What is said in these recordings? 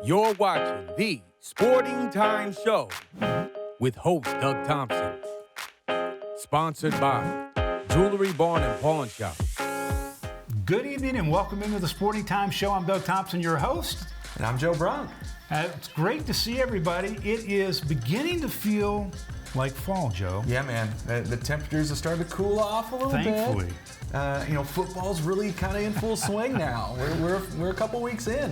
You're watching the Sporting Time Show with host Doug Thompson. Sponsored by Jewelry Barn and Pawn Shop. Good evening and welcome into the Sporting Time Show. I'm Doug Thompson, your host. And I'm Joe Brown. It's great to see everybody. It is beginning to feel like fall, Joe. Yeah, man. The temperatures are starting to cool off a little Thankfully. bit. Football's really kind of in full swing now. We're a couple weeks in,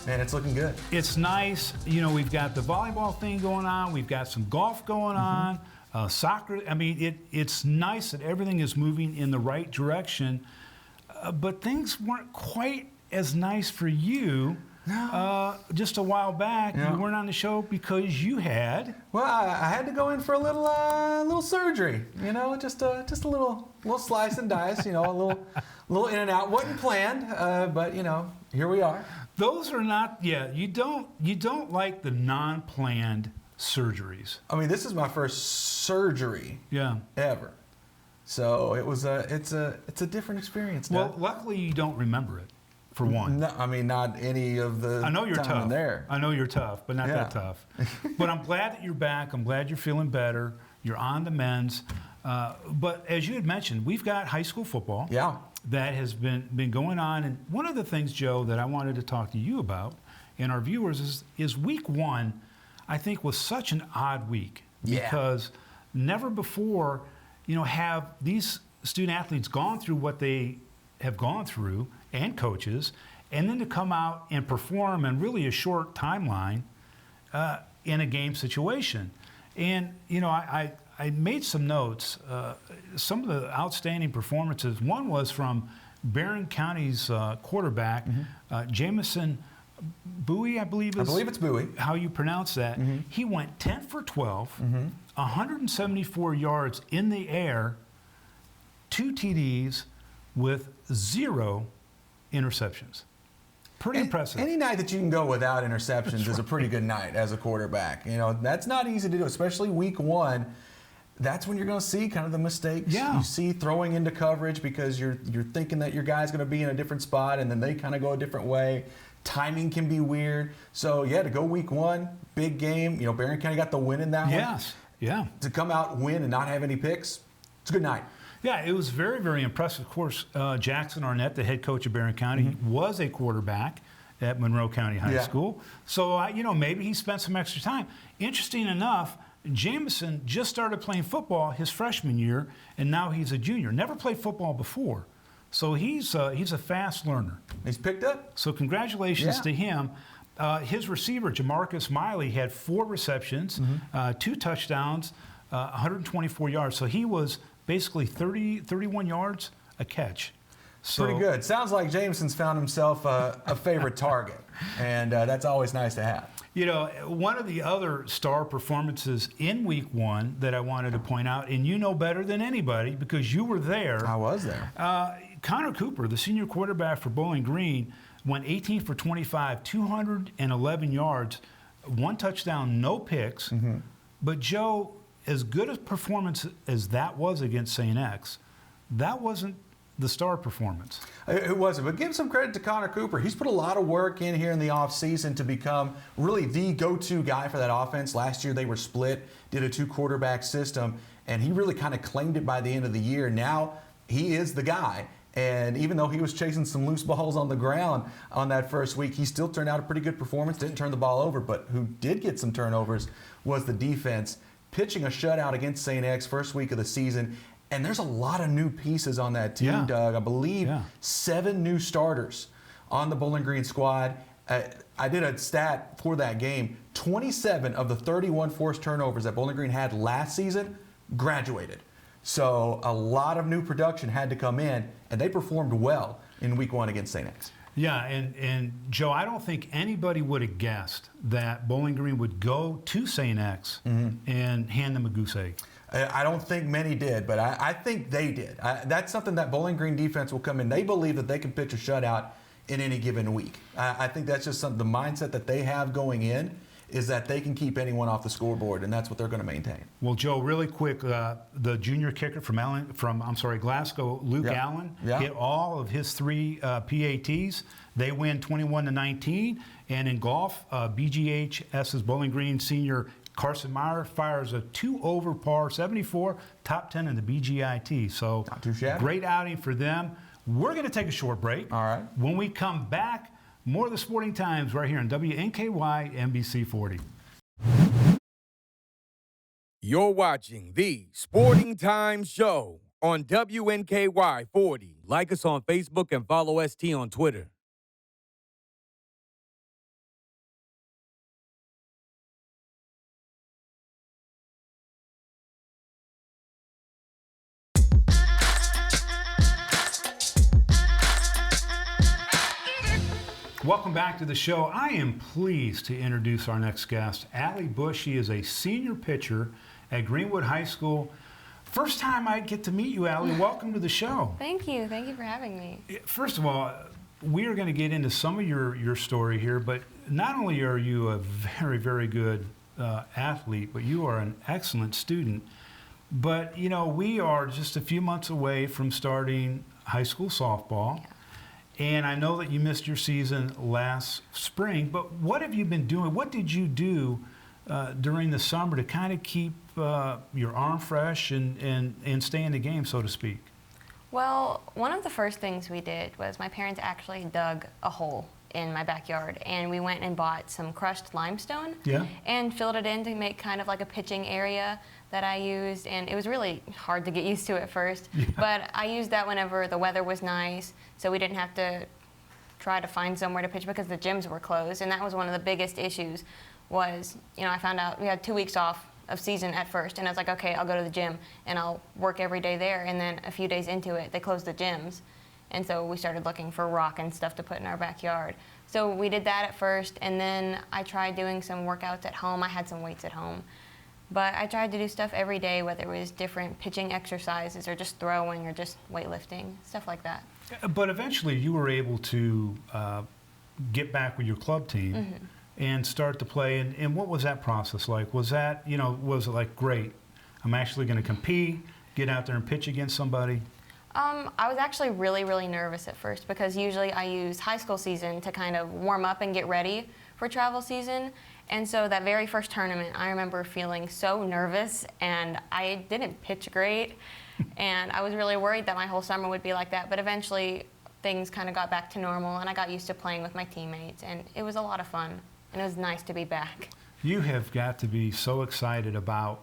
and it's looking good. It's nice. You know, we've got the volleyball thing going on. We've got some golf going on. Soccer. I mean, it's nice that everything is moving in the right direction. But things weren't quite as nice for you. No. Just a while back, Yeah. you weren't on the show because you had. Well, I had to go in for a little surgery. You know, just a little slice and dice. You know, a little in and out. Wasn't planned, but here we are. Those are not. Yeah, you don't like the non-planned surgeries. I mean, this is my first surgery. Yeah. Ever. So it's a different experience. Well, luckily you don't remember it. For one. No, I mean, not any of the I know you're time tough. in there. I know you're tough, but not that tough. But I'm glad that you're back. I'm glad you're feeling better. You're on the mends. But as you had mentioned, we've got high school football. Yeah. That has been going on. And one of the things, Joe, that I wanted to talk to you about and our viewers is week one, I think, was such an odd week. Yeah. Because never before, have these student athletes gone through what they have gone through, and coaches, and then to come out and perform in really a short timeline in a game situation. And, I made some notes. Some of the outstanding performances, one was from Barron County's quarterback, Jamison Bowie, I believe it's Bowie. How you pronounce that. Mm-hmm. He went 10 for 12, 174 yards in the air, 2 TDs with 0 interceptions. Pretty impressive. Any night that you can go without interceptions is a pretty good night as a quarterback. That's not easy to do, especially week one. That's when you're going to see kind of the mistakes. Yeah. You see throwing into coverage because you're thinking that your guy's going to be in a different spot, and then they kind of go a different way. Timing can be weird. So, to go week one, big game. Barron County got the win in that one. Yes, yeah. To come out and win and not have any picks, it's a good night. Yeah, it was very, very impressive. Of course, Jackson Arnett, the head coach of Barron County, was a quarterback at Monroe County High School. So, maybe he spent some extra time. Interesting enough, Jamison just started playing football his freshman year, and now he's a junior. Never played football before. So he's a fast learner. He's picked up. So congratulations to him. His receiver, Jamarcus Miley, had 4 receptions, 2 touchdowns, 124 yards. So he was basically 31 yards a catch. So, pretty good. Sounds like Jameson's found himself a favorite target, and that's always nice to have. One of the other star performances in week one that I wanted to point out, and you know better than anybody because you were there. I was there. Connor Cooper, the senior quarterback for Bowling Green, went 18 for 25, 211 yards, 1 touchdown, no picks. But Joe, as good a performance as that was against St. X, that wasn't the star performance. It wasn't, but give some credit to Connor Cooper. He's put a lot of work in here in the offseason to become really the go-to guy for that offense. Last year they were split, did a 2-quarterback system, and he really kind of claimed it by the end of the year. Now he is the guy. And even though he was chasing some loose balls on the ground on that first week, he still turned out a pretty good performance, didn't turn the ball over, but who did get some turnovers was the defense. Pitching a shutout against St. X first week of the season. And there's a lot of new pieces on that team, Doug. I believe 7 new starters on the Bowling Green squad. I did a stat for that game. 27 of the 31 forced turnovers that Bowling Green had last season graduated. So a lot of new production had to come in, and they performed well in week one against St. X. Yeah, and Joe, I don't think anybody would have guessed that Bowling Green would go to St. X and hand them a goose egg. I don't think many did, but I think they did. That's something that Bowling Green defense will come in. They believe that they can pitch a shutout in any given week. I think that's just the mindset that they have going in is that they can keep anyone off the scoreboard, and that's what they're going to maintain. Well, Joe, really quick, the junior kicker from Glasgow, Luke Allen, hit all of his 3 PATs. They win 21-19, And in golf, BGHS's Bowling Green senior Carson Meyer fires a 2 over par 74, top 10 in the BGIT. So not too shabby. Great outing for them. We're going to take a short break. All right. When we come back, more of the Sporting Times right here on WNKY NBC 40. You're watching the Sporting Times Show on WNKY 40. Like us on Facebook and follow ST on Twitter. Welcome back to the show. I am pleased to introduce our next guest, Allie Bush. She is a senior pitcher at Greenwood High School. First time I get to meet you, Allie. Welcome to the show. Thank you. Thank you for having me. First of all, we are going to get into some of your story here, but not only are you a very, very good athlete, but you are an excellent student. But, you know, we are just a few months away from starting high school softball. Yeah. And I know that you missed your season last spring, but what have you been doing? What did you do during the summer to kind of keep your arm fresh and stay in the game, so to speak? Well, one of the first things we did was my parents actually dug a hole in my backyard, and we went and bought some crushed limestone and filled it in to make kind of like a pitching area that I used, and it was really hard to get used to at first, but I used that whenever the weather was nice, so we didn't have to try to find somewhere to pitch because the gyms were closed, and that was one of the biggest issues was, you know, I found out we had 2 weeks off of season at first, and I was like, okay, I'll go to the gym, and I'll work every day there, and then a few days into it, they closed the gyms, and so we started looking for rock and stuff to put in our backyard. So we did that at first, and then I tried doing some workouts at home. I had some weights at home. But I tried to do stuff every day, whether it was different pitching exercises or just throwing or just weightlifting, stuff like that. But eventually you were able to get back with your club team and start to play. And what was that process like? Was that, you know, was it like, great, I'm actually going to compete, get out there and pitch against somebody? I was actually really, really nervous at first because usually I use high school season to kind of warm up and get ready for travel season. And so that very first tournament, I remember feeling so nervous, and I didn't pitch great, and I was really worried that my whole summer would be like that, but eventually things kind of got back to normal, and I got used to playing with my teammates, and it was a lot of fun, and it was nice to be back. You have got to be so excited about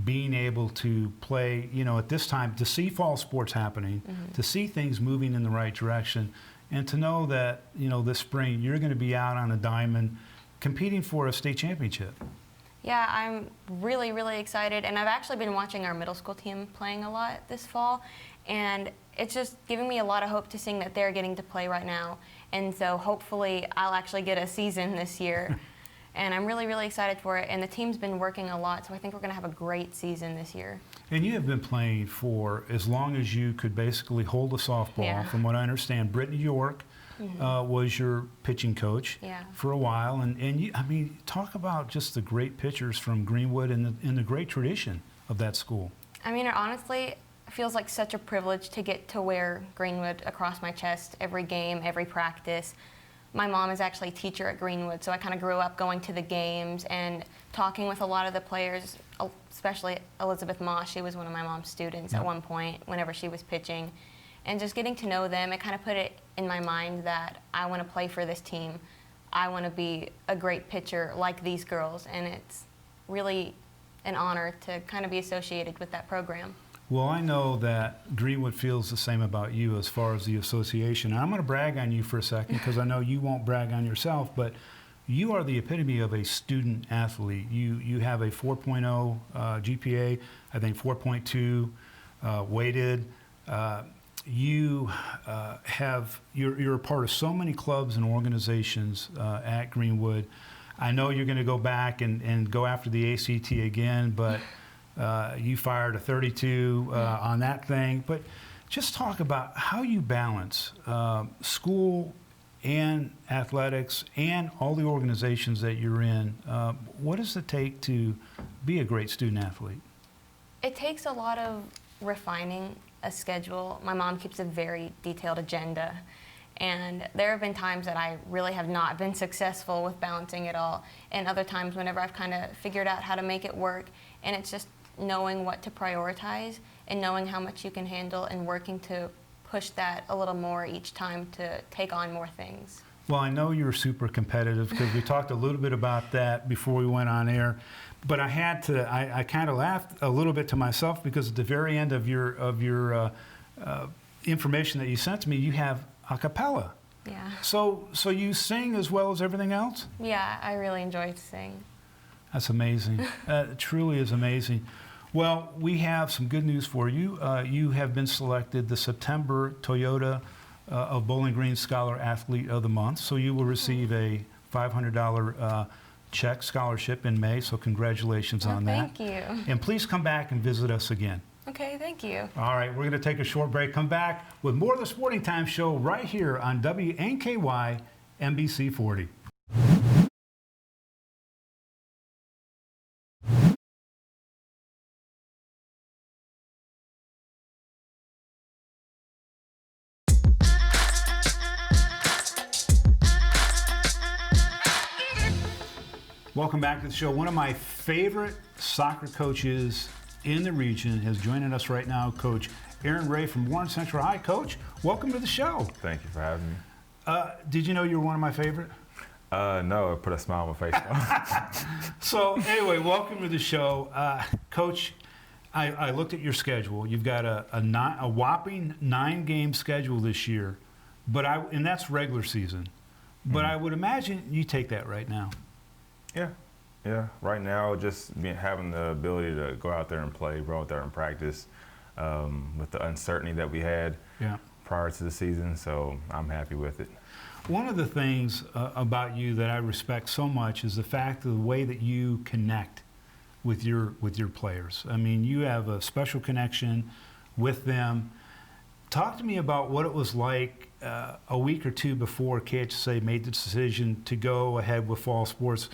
being able to play, you know, at this time, to see fall sports happening, to see things moving in the right direction, and to know that, you know, this spring you're going to be out on a diamond competing for a state championship. Yeah, I'm really, really excited, and I've actually been watching our middle school team playing a lot this fall, and it's just giving me a lot of hope to seeing that they're getting to play right now, and so hopefully I'll actually get a season this year, and I'm really, really excited for it, and the team's been working a lot, so I think we're going to have a great season this year. And you have been playing for as long as you could basically hold a softball, from what I understand. Brittany York was your pitching coach for a while, and you, I mean, talk about just the great pitchers from Greenwood and the great tradition of that school. I mean, it honestly feels like such a privilege to get to wear Greenwood across my chest every game, every practice. My mom is actually a teacher at Greenwood, so I kind of grew up going to the games and talking with a lot of the players, especially Elizabeth Moss. She was one of my mom's students at one point whenever she was pitching. And just getting to know them, it kind of put it in my mind that I want to play for this team. I want to be a great pitcher like these girls, and it's really an honor to kind of be associated with that program. Well, I know that Greenwood feels the same about you as far as the association. And I'm going to brag on you for a second because I know you won't brag on yourself, but you are the epitome of a student athlete. You have a 4.0 GPA, I think 4.2 weighted. You're a part of so many clubs and organizations at Greenwood. I know you're going to go back and go after the ACT again, but you fired a 32 on that thing. But just talk about how you balance school and athletics and all the organizations that you're in. What does it take to be a great student athlete? It takes a lot of refining a schedule. My mom keeps a very detailed agenda, And there have been times that I really have not been successful with balancing it all, and other times whenever I've kind of figured out how to make it work, and it's just knowing what to prioritize and knowing how much you can handle and working to push that a little more each time to take on more things. Well, I know you're super competitive because we talked a little bit about that before we went on air, but I had to. I kind of laughed a little bit to myself because at the very end of your information that you sent to me, you have a cappella. Yeah. So you sing as well as everything else? Yeah, I really enjoy to sing. That's amazing. It truly is amazing. Well, we have some good news for you. You have been selected the September Toyota of Bowling Green Scholar Athlete of the Month. So you will receive a $500 check scholarship in May. So congratulations on that. Thank you. And please come back and visit us again. Okay, thank you. All right, we're going to take a short break. Come back with more of the Sporting Time Show right here on WNKY NBC 40. Welcome back to the show. One of my favorite soccer coaches in the region is joining us right now, Coach Aaron Ray from Warren Central High. Coach, welcome to the show. Thank you for having me. Did you know you were one of my favorite? No, it put a smile on my face. So anyway, welcome to the show. Coach, I looked at your schedule. You've got a whopping 9-game schedule this year, and that's regular season. But I would imagine you take that right now. Yeah. Right now, just having the ability to go out there and play, go out there and practice with the uncertainty that we had prior to the season, so I'm happy with it. One of the things about you that I respect so much is the fact of the way that you connect with your players. I mean, you have a special connection with them. Talk to me about what it was like a week or two before KHSA made the decision to go ahead with fall sports.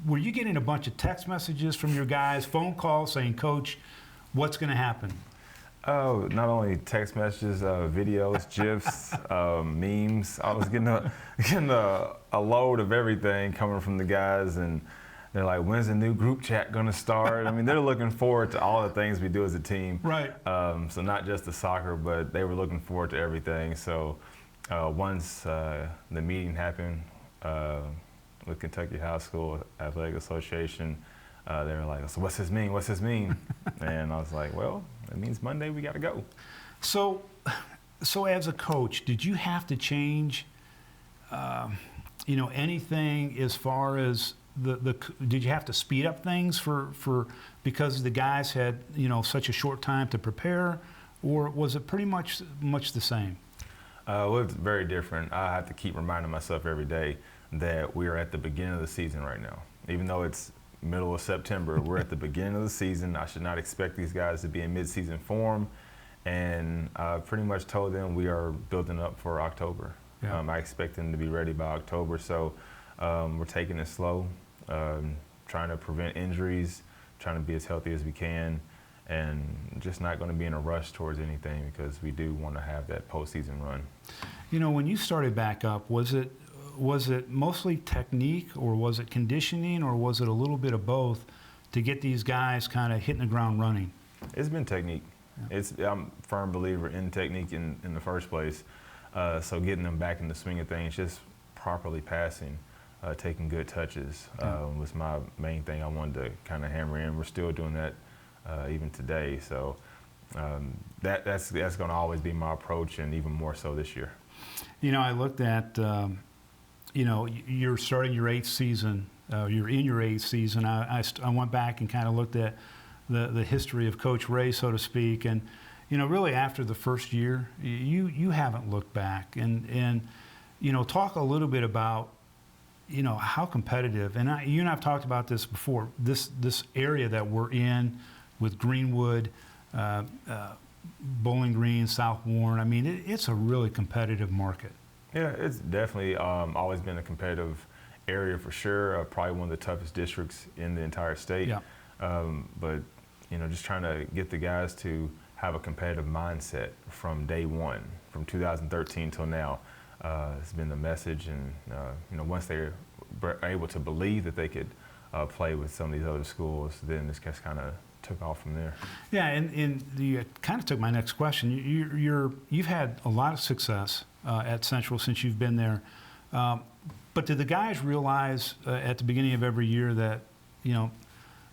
Were you getting a bunch of text messages from your guys, phone calls saying, Coach, what's going to happen? Oh, not only text messages, videos, GIFs, memes. I was getting a load of everything coming from the guys, and they're like, when's the new group chat going to start? I mean, they're looking forward to all the things we do as a team. Right. So not just the soccer, but they were looking forward to everything. So once the meeting happened, with Kentucky High School Athletic Association, they were like, so what's this mean? What's this mean? And I was like, well, it means Monday we got to go. So as a coach, did you have to change, anything as far as did you have to speed up things because the guys had, such a short time to prepare, or was it pretty much the same? It was very different. I have to keep reminding myself every day that we are at the beginning of the season right now. Even though it's middle of September, we're at the beginning of the season. I should not expect these guys to be in mid-season form. And I pretty much told them we are building up for October. Yeah. I expect them to be ready by October. So we're taking it slow, trying to prevent injuries, trying to be as healthy as we can, and just not going to be in a rush towards anything because we do want to have that postseason run. When you started back up, was it mostly technique, or was it conditioning, or was it a little bit of both to get these guys kind of hitting the ground running? It's been technique. Yeah. I'm a firm believer in technique in the first place. So getting them back in the swing of things, just properly passing, taking good touches was my main thing I wanted to kind of hammer in. We're still doing that even today. So that's going to always be my approach, and even more so this year. I looked at you're starting your 8th season. You're in your 8th season. I went back and kind of looked at the history of Coach Ray, so to speak, and really after the first year, you haven't looked back. And talk a little bit about how competitive. And you and I've talked about this before. This area that we're in with Greenwood, Bowling Green, South Warren. I mean, it's a really competitive market. Yeah, it's definitely always been a competitive area for sure. Probably one of the toughest districts in the entire state. Yeah. But just trying to get the guys to have a competitive mindset from day one, from 2013 till now. has been the message. And once they're able to believe that they could play with some of these other schools, then this just kind of took off from there. Yeah, and you kind of took my next question. You've had a lot of success at Central since you've been there, but did the guys realize at the beginning of every year that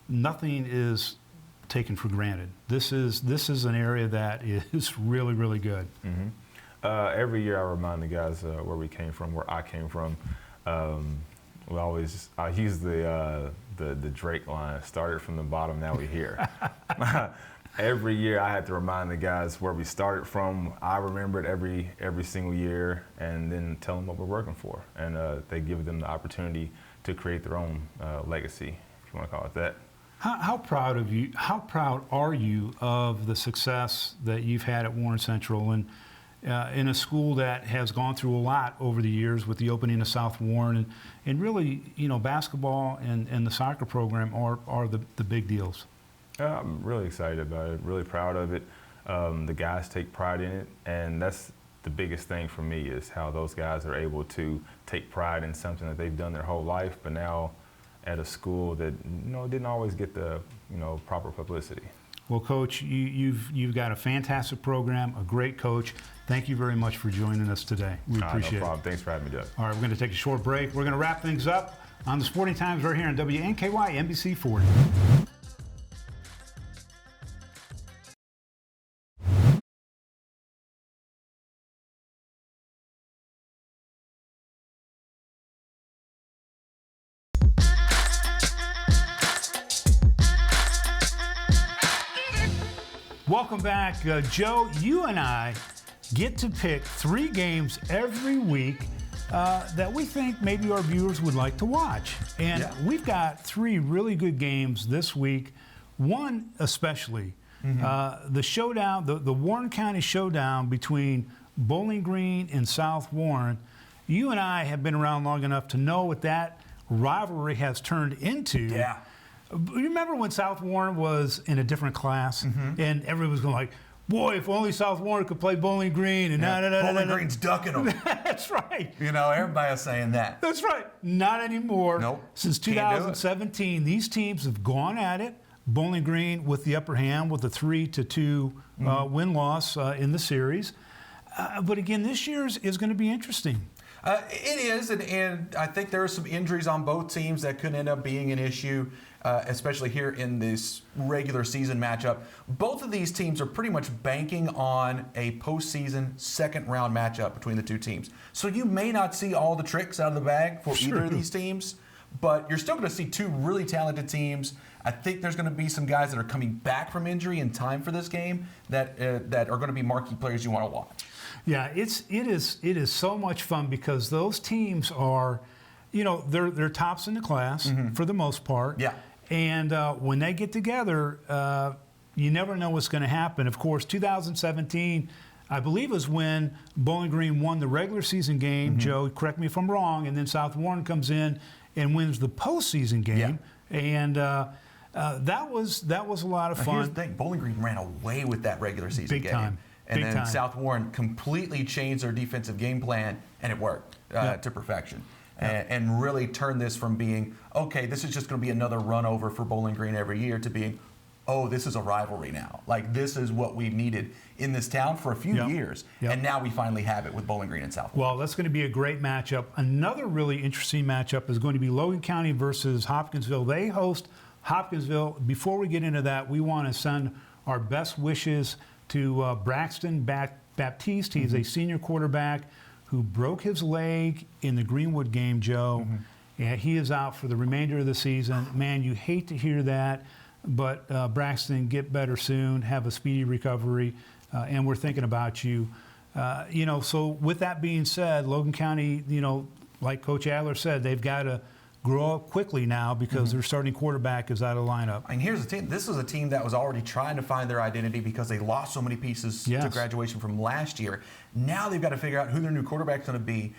nothing is taken for granted? This is an area that is really, really good. Mm-hmm. Every year I remind the guys where we came from, where I came from. I use the Drake line, started from the bottom, now we're here. Every year I had to remind the guys where we started from. I remember it every single year, and then tell them what we're working for. And they give them the opportunity to create their own legacy, if you want to call it that. How proud are you of the success that you've had at Warren Central, and in a school that has gone through a lot over the years with the opening of South Warren, and really, basketball and the soccer program are the big deals? I'm really excited about it, really proud of it. The guys take pride in it, and that's the biggest thing for me, is how those guys are able to take pride in something that they've done their whole life, but now at a school that didn't always get the proper publicity. Well, Coach, you've got a fantastic program, a great coach. Thank you very much for joining us today. We appreciate it. No problem. Thanks for having me, Doug. All right, we're going to take a short break. We're going to wrap things up on the Sporting Times right here on WNKY NBC 40. Welcome back. Joe, you and I get to pick 3 games every week that we think maybe our viewers would like to watch. And we've got 3 really good games this week, one especially. The showdown, the Warren County showdown between Bowling Green and South Warren. You and I have been around long enough to know what that rivalry has turned into. Yeah. You remember when South Warren was in a different class, and everyone was going like, boy, if only South Warren could play Bowling Green. And Bowling Green's ducking them. That's right. Everybody was saying that. That's right. Not anymore. Nope. Since 2017, these teams have gone at it. Bowling Green with the upper hand with a 3-2 win-loss in the series. But again, this year's is going to be interesting. It is, and I think there are some injuries on both teams that could end up being an issue, especially here in this regular season matchup. Both of these teams are pretty much banking on a postseason second-round matchup between the two teams. So you may not see all the tricks out of the bag for either of these teams, but you're still going to see 2 really talented teams. I think there's going to be some guys that are coming back from injury in time for this game that are going to be marquee players you want to watch. Yeah, it is so much fun because those teams are, they're tops in the class for the most part. Yeah. And when they get together, you never know what's going to happen. Of course, 2017, I believe, was when Bowling Green won the regular season game. Joe, correct me if I'm wrong. And then South Warren comes in and wins the postseason game. Yeah. And that was a lot of fun. Here's the thing: Bowling Green ran away with that regular season game. Big time. And then South Warren completely changed their defensive game plan, and it worked to perfection. And really turned this from being, okay, this is just going to be another run over for Bowling Green every year, to being, oh, this is a rivalry now. Like, this is what we've needed in this town for a few years. And now we finally have it with Bowling Green and South Warren. Well, that's going to be a great matchup. Another really interesting matchup is going to be Logan County versus Hopkinsville. They host Hopkinsville. Before we get into that, we want to send our best wishes to Braxton Baptiste. He's a senior quarterback who broke his leg in the Greenwood game, Joe. And he is out for the remainder of the season. Man, you hate to hear that, but Braxton, get better soon, have a speedy recovery, and we're thinking about you. So with that being said, Logan County, like Coach Adler said, they've got to grow up quickly now because their starting quarterback is out of lineup. And here's the team. This was a team that was already trying to find their identity because they lost so many pieces to graduation from last year. Now they've got to figure out who their new quarterback's going to be,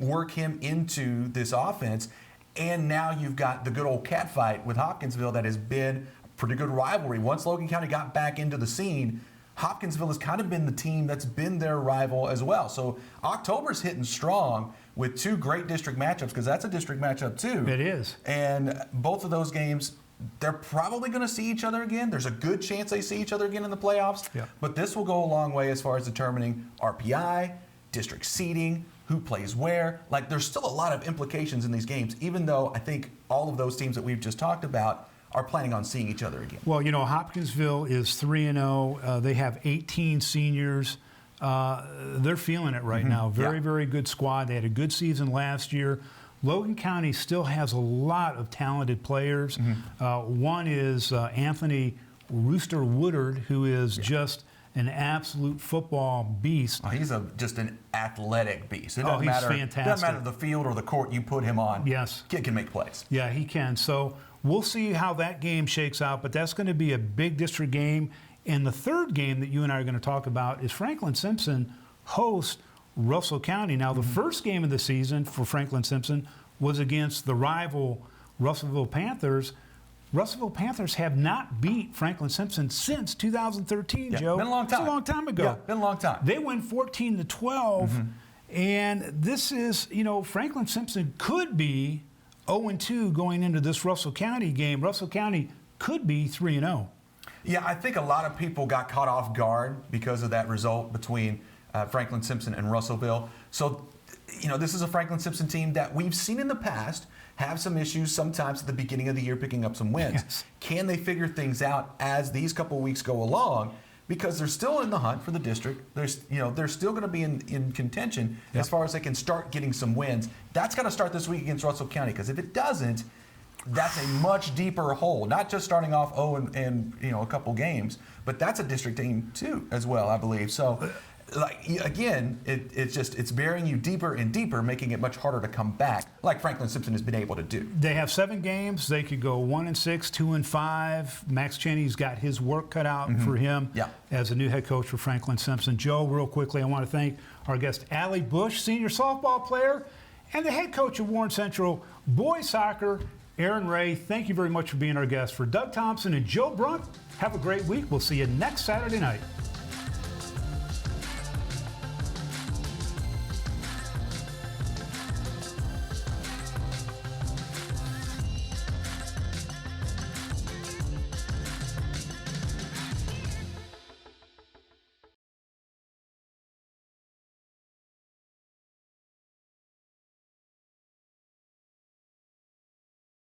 work him into this offense, and now you've got the good old cat fight with Hopkinsville that has been a pretty good rivalry. Once Logan County got back into the scene, Hopkinsville has kind of been the team that's been their rival as well. So October's hitting strong with 2 great district matchups, because that's a district matchup too. It is. And both of those games, they're probably going to see each other again. There's a good chance they see each other again in the playoffs. Yeah. But this will go a long way as far as determining RPI, district seeding, who plays where. Like, there's still a lot of implications in these games, even though I think all of those teams that we've just talked about are planning on seeing each other again. Well, Hopkinsville is 3-0. They have 18 seniors. They're feeling it right now. Very good squad. They had a good season last year. Logan County still has a lot of talented players. One is Anthony Rooster Woodard, who is just an absolute football beast. Oh, he's just an athletic beast. It doesn't he's matter, fantastic. It doesn't matter the field or the court you put him on. Yes. Kid can make plays. Yeah, he can. So we'll see how that game shakes out, but that's going to be a big district game. And the third game that you and I are going to talk about is Franklin Simpson hosts Russell County. Now, the first game of the season for Franklin Simpson was against the rival Russellville Panthers. Russellville Panthers have not beat Franklin Simpson since 2013, Joe. Been a long time. It's a long time ago. Yeah, been a long time. They win 14-12, and this is, Franklin Simpson could be 0-2 going into this Russell County game. Russell County could be 3-0. Yeah, I think a lot of people got caught off guard because of that result between Franklin Simpson and Russellville. So, this is a Franklin Simpson team that we've seen in the past have some issues sometimes at the beginning of the year picking up some wins. Yes. Can they figure things out as these couple weeks go along? Because they're still in the hunt for the district. They're still going to be in contention as far as they can start getting some wins. That's got to start this week against Russell County, because if it doesn't, that's a much deeper hole. Not just starting off 0 and a couple games, but that's a district team too as well, I believe. So, again, it's burying you deeper and deeper, making it much harder to come back, like Franklin Simpson has been able to do. They have 7 games. They could go 1-6, 2-5. Max Cheney's got his work cut out for him as a new head coach for Franklin Simpson. Joe, real quickly, I want to thank our guest, Allie Bush, senior softball player, and the head coach of Warren Central boys soccer, Aaron Ray. Thank you very much for being our guest. For Doug Thompson and Joe Brunt, have a great week. We'll see you next Saturday night.